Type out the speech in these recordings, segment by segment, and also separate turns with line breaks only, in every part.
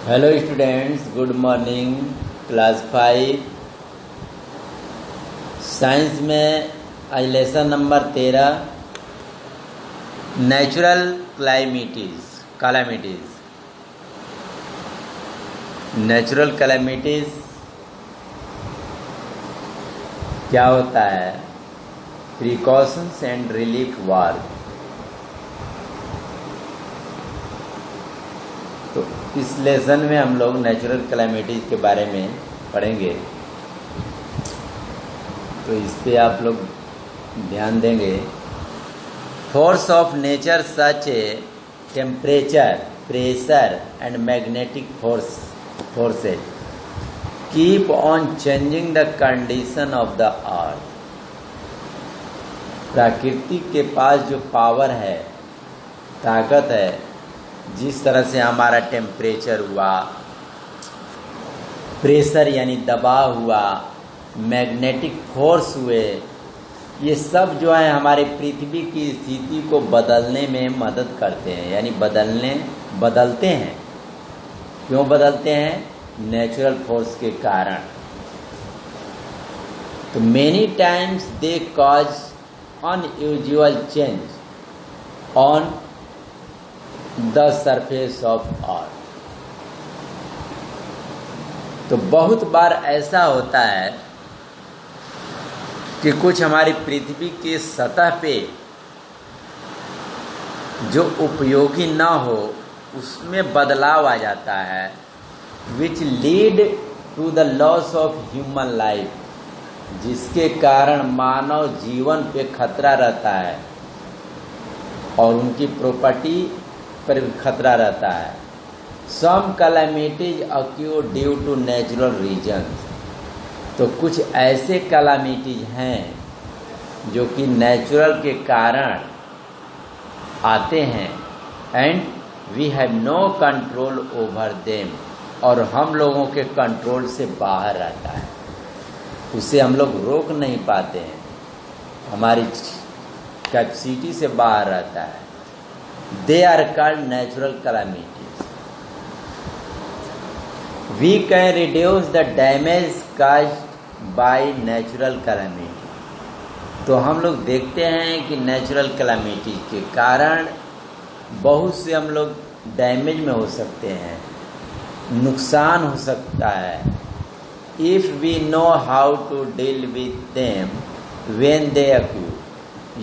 Hello students, good morning. Class 5 science में आज lesson number 13 natural calamities. Natural calamities क्या होता है? Precautions and relief work. तो इस लेसन में हम लोग नेचुरल कैलामिटीज़ के बारे में पढ़ेंगे, तो इस पे आप लोग ध्यान देंगे। Force of nature such a temperature, pressure and magnetic forces keep on changing the condition of the earth. प्रकृति के पास जो पावर है, ताकत है, जिस तरह से हमारा टेम्परेचर हुआ, प्रेशर यानी दबाव हुआ, मैग्नेटिक फोर्स हुए, ये सब जो है हमारे पृथ्वी की स्थिति को बदलने में मदद करते हैं, यानी बदलते हैं। क्यों बदलते हैं? नेचुरल फोर्स के कारण। तो many times they cause unusual change on the surface of earth. तो बहुत बार ऐसा होता है कि कुछ हमारी पृथ्वी की सतह पे जो उपयोगी ना हो, उसमें बदलाव आ जाता है, which lead to the loss of human life, जिसके कारण मानव जीवन पे खतरा रहता है और उनकी प्रॉपर्टी पर खतरा रहता है। Some calamities occur due to natural reasons. तो कुछ ऐसे कैलामिटीज हैं जो कि नेचुरल के कारण आते हैं, and we have no control over them, और हम लोगों के कंट्रोल से बाहर रहता है, उसे हम लोग रोक नहीं पाते हैं, हमारी कैपेसिटी से बाहर रहता है। They are called natural calamities. We can reduce the damage caused by natural calamity. तो हम लोग देखते हैं कि नेचुरल कैलामिटी के कारण बहुत से हम लोग डैमेज में हो सकते हैं, नुकसान हो सकता है। If we know how to deal with them when they occur,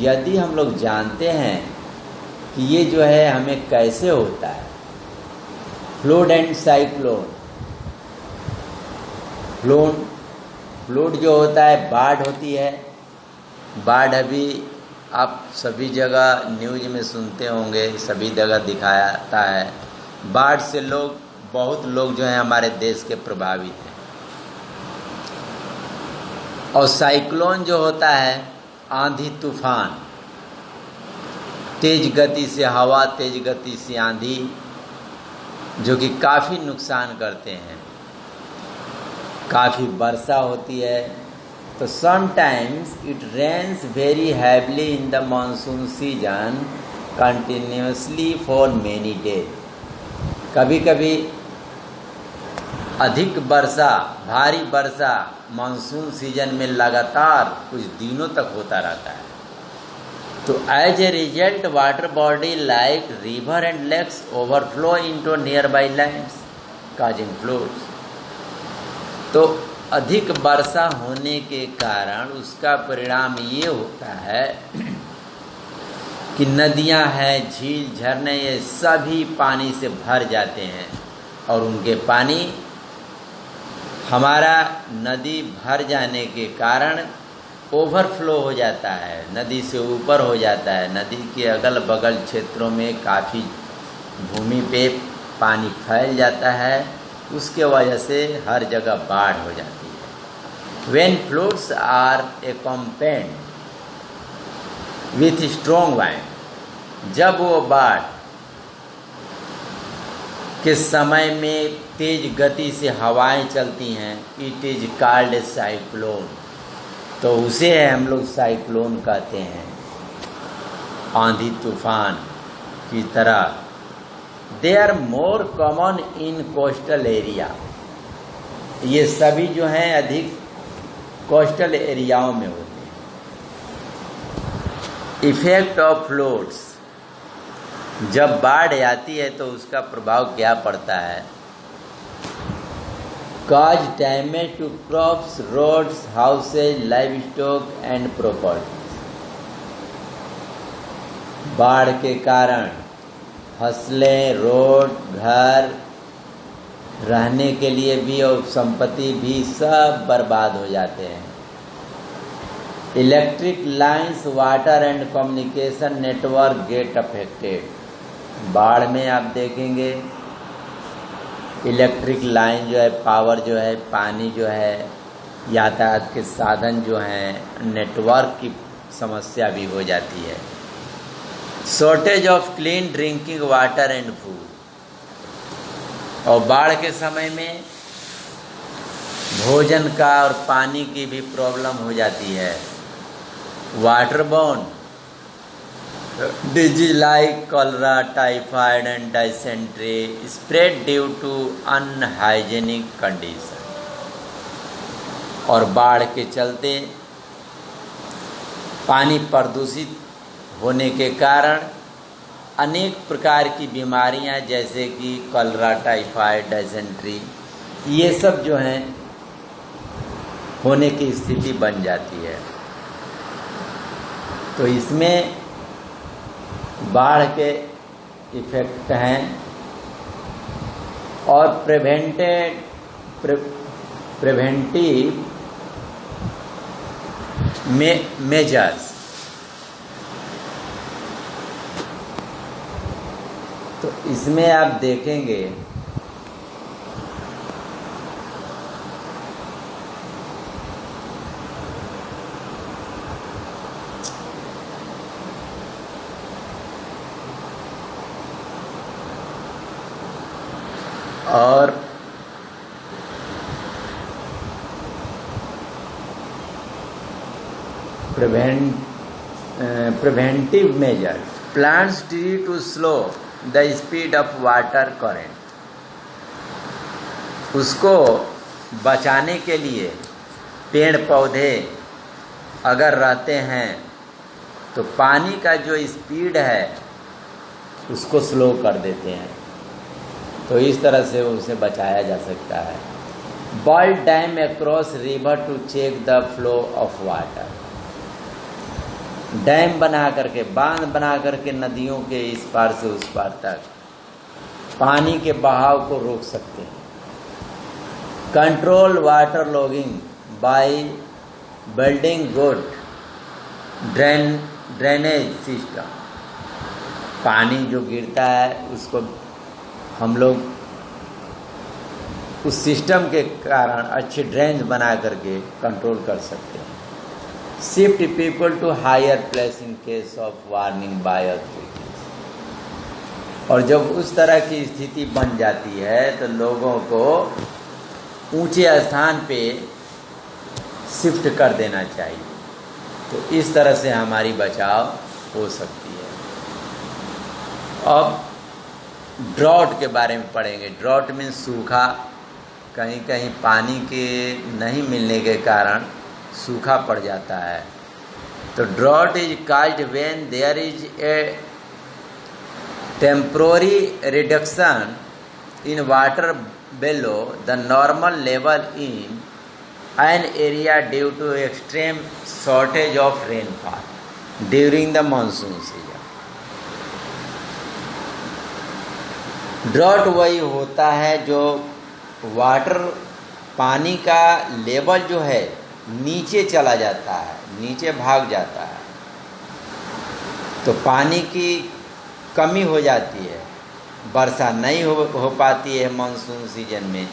यदि हम लोग जानते हैं कि ये जो है हमें कैसे होता है। Flood and cyclone. फ्लड जो होता है, बाढ़ होती है। बाढ़ अभी आप सभी जगह न्यूज़ में सुनते होंगे, सभी जगह दिखाता है। बाढ़ से बहुत लोग जो हैं हमारे देश के प्रभावित हैं। और साइक्लोन जो होता है, आंधी तूफान, तेज गति से हवा, तेज गति से आंधी, जो कि काफ़ी नुकसान करते हैं। काफ़ी वर्षा होती है। तो sometimes it rains very heavily in the monsoon season continuously for many days. कभी कभी अधिक वर्षा, भारी वर्षा मानसून सीजन में लगातार कुछ दिनों तक होता रहता है। तो as a result water body like river and lakes overflow into nearby lands causing floods. तो अधिक वर्षा होने के कारण उसका परिणाम ये होता है कि नदियां हैं, झील, झरने, ये सभी पानी से भर जाते हैं, और उनके पानी, हमारा नदी भर जाने के कारण ओवरफ्लो हो जाता है, नदी से ऊपर हो जाता है। नदी के अगल बगल क्षेत्रों में काफ़ी भूमि पे पानी फैल जाता है, उसके वजह से हर जगह बाढ़ हो जाती है। When floods are accompanied with strong wind, जब वो बाढ़ के समय में तेज गति से हवाएं चलती हैं, it is called a cyclone. तो उसे हम लोग साइक्लोन कहते हैं। आंधी तूफान की तरह they are more common in coastal area. ये सभी जो हैं अधिक कोस्टल एरियाओं में होते हैं। इफेक्ट ऑफ फ्लड्स, जब बाढ़ आती है तो उसका प्रभाव क्या पड़ता है? Cause damage to crops, roads, houses, livestock and property. बाढ़ के कारण फसलें, रोड, घर, रहने के लिए भी और संपत्ति भी सब बर्बाद हो जाते हैं। Electric lines, water and communication network get affected. बाढ़ में आप देखेंगे इलेक्ट्रिक लाइन जो है, पावर जो है, पानी जो है, यातायात के साधन जो हैं, नेटवर्क की समस्या भी हो जाती है। Shortage of clean drinking water and food. और बाढ़ के समय में भोजन का और पानी की भी प्रॉब्लम हो जाती है। Water borne disease like cholera, typhoid and dysentery spread due to unhygienic condition. और बाढ़ के चलते पानी प्रदूषित होने के कारण अनेक प्रकार की बीमारियां जैसे कि कॉलरा, टाइफाइड, डाइसेंट्री, ये सब जो हैं होने की स्थिति बन जाती है। तो इसमें बाढ़ के इफेक्ट हैं। और प्रिवेंटिव मेजर्स, तो इसमें आप देखेंगे और preventive measures, plants tree to slow the speed of water current। उसको बचाने के लिए पेड़ पौधे अगर रहते हैं तो पानी का जो स्पीड है उसको स्लो कर देते हैं, तो इस तरह से उसे बचाया जा सकता है। Build dam across river to check the flow of water. Dam बना करके, बांध बना करके नदियों के इस पार से उस पार तक पानी के बहाव को रोक सकते हैं। Control water logging by building good drainage system. पानी जो गिरता है उसको हम लोग उस सिस्टम के कारण अच्छे ड्रेन बना करके कंट्रोल कर सकते हैं। Shift people to higher place in case of warning by authorities. और जब उस तरह की स्थिति बन जाती है तो लोगों को ऊंचे स्थान पे शिफ्ट कर देना चाहिए। तो इस तरह से हमारी बचाव हो सकती है। अब ड्रॉट के बारे में पढ़ेंगे। ड्रॉट मीन्स सूखा, कहीं कहीं पानी के नहीं मिलने के कारण सूखा पड़ जाता है। तो drought is caused when there is a temporary reduction in water below the normal level in an area due to extreme shortage of rainfall during the monsoon season। Drought वही होता है जो वाटर पानी का लेवल जो है नीचे चला जाता है, नीचे भाग जाता है, तो पानी की कमी हो जाती है, वर्षा नहीं हो पाती है मानसून सीजन में,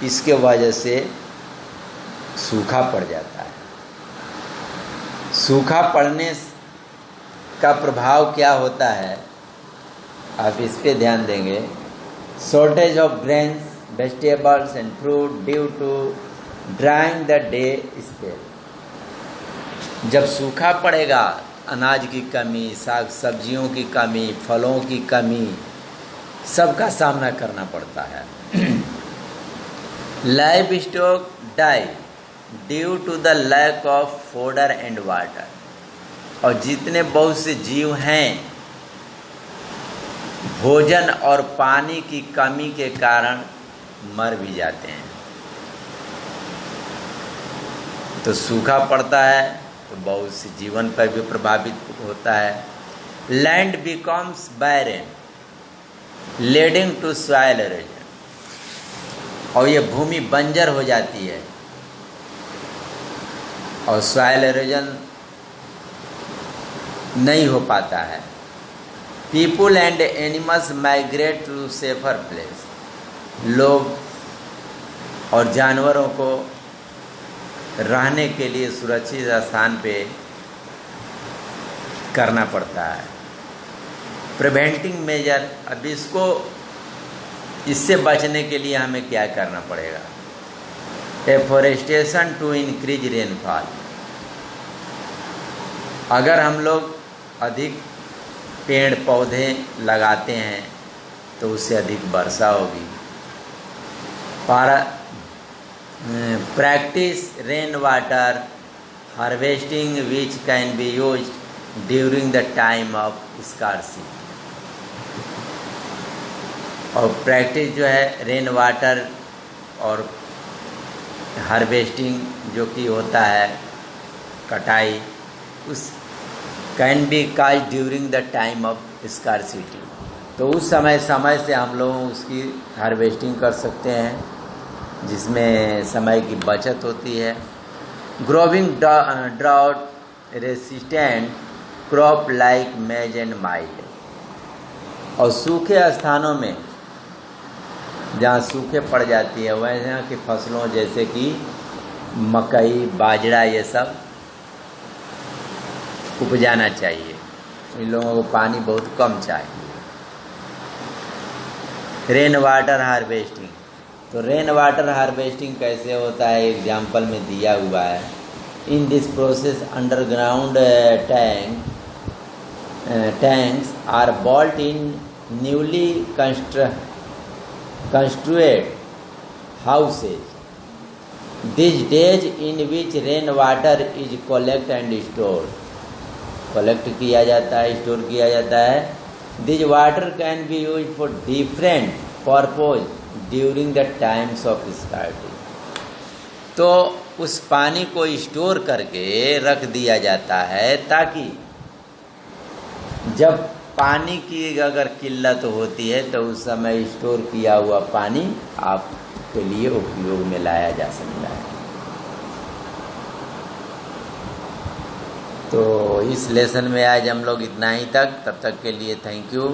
इसके वजह से सूखा पड़ जाता है। सूखा पड़ने का प्रभाव क्या होता है, आप इस पे ध्यान देंगे। Shortage of grains, vegetables and fruit due to drying the day spell. जब सूखा पड़ेगा, अनाज की कमी, साग सब्जियों की कमी, फलों की कमी, सबका सामना करना पड़ता है। Livestock die due to the lack of fodder and water, और जितने बहुत से जीव हैं भोजन और पानी की कमी के कारण मर भी जाते हैं। तो सूखा पड़ता है तो बहुत से जीवन पर भी प्रभावित होता है। Land becomes barren leading to soil erosion, और ये भूमि बंजर हो जाती है और सॉइल एरोजन नहीं हो पाता है। People and animals migrate to safer place, लोग और जानवरों को रहने के लिए सुरक्षित स्थान पे करना पड़ता है। प्रिवेंटिंग मेजर, अब इससे बचने के लिए हमें क्या करना पड़ेगा? एफोरेस्टेशन टू इंक्रीज रेनफॉल, अगर हम लोग अधिक पेड़ पौधे लगाते हैं तो उससे अधिक वर्षा होगी। Practice rain water harvesting which can be used during the time of scarcity, और प्रैक्टिस जो है रेन वाटर और हार्वेस्टिंग जो कि होता है कटाई, उस can be cause during the time of scarcity, तो उस समय से हम लोग उसकी हार्वेस्टिंग कर सकते हैं जिसमें समय की बचत होती है। Growing drought resistant crop like मेज एंड माइल्ड, और सूखे स्थानों में जहाँ सूखे पड़ जाती है वह यहाँ की फसलों जैसे कि मकई बाजरा ये सब उपजाना चाहिए। इन लोगों को पानी बहुत कम चाहिए। रेन वाटर हार्वेस्टिंग, तो रेन वाटर हार्वेस्टिंग कैसे होता है एग्जाम्पल में दिया हुआ है। In this process underground tanks are built in newly constructed houses these days in which rain water is collected and stored, collect किया जाता है, स्टोर किया जाता है। This water can be use for different purpose during the times of scarcity, तो उस पानी को स्टोर करके रख दिया जाता है ताकि जब पानी की अगर किल्लत होती है तो उस समय स्टोर किया हुआ पानी आपके लिए उपयोग में लाया जा सकता है। तो इस लेसन में आज हम लोग इतना ही तक, तब तक के लिए थैंक यू।